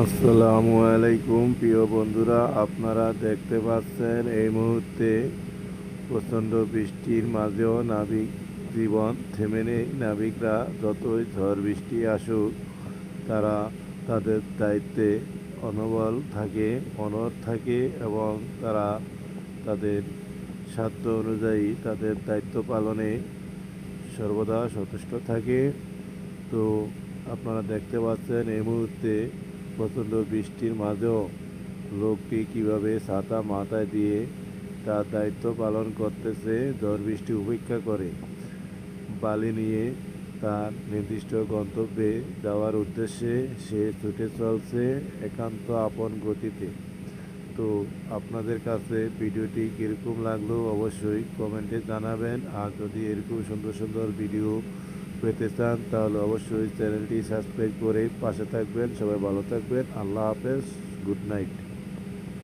আসসালামু আলাইকুম প্রিয় বন্ধুরা, আপনারা দেখতে পাচ্ছেন এই মুহূর্তে প্রচণ্ড বৃষ্টির মাঝেও নাবিক জীবন থেমে নেই। নাবিকরা যতই ঝড় বৃষ্টি আসুক, তারা তাদের দায়িত্বে অনড় থাকে এবং তারা তাদের সাধ্য অনুযায়ী তাদের দায়িত্ব পালনে সর্বদা সচেষ্ট থাকে। তো আপনারা দেখতে পাচ্ছেন এই মুহূর্তে প্রচণ্ড বৃষ্টির মাঝেও লোকটি কিভাবে ছাতা মাথায় দিয়ে তার দায়িত্ব পালন করতেছে। ঝড় বৃষ্টি উপেক্ষা করে বালি নিয়ে তার নির্দিষ্ট গন্তব্যে যাওয়ার উদ্দেশ্যে সে ছুটে চলছে একান্ত আপন গতিতে। তো আপনাদের কাছে ভিডিওটি কীরকম লাগলো অবশ্যই কমেন্টে জানাবেন। আর যদি এরকম সুন্দর সুন্দর ভিডিও পেতে চান তাহলে অবশ্যই চ্যানেলটি সাবস্ক্রাইব করে পাশে থাকবেন। সবাই ভালো থাকবেন। আল্লাহ হাফেজ। Good night.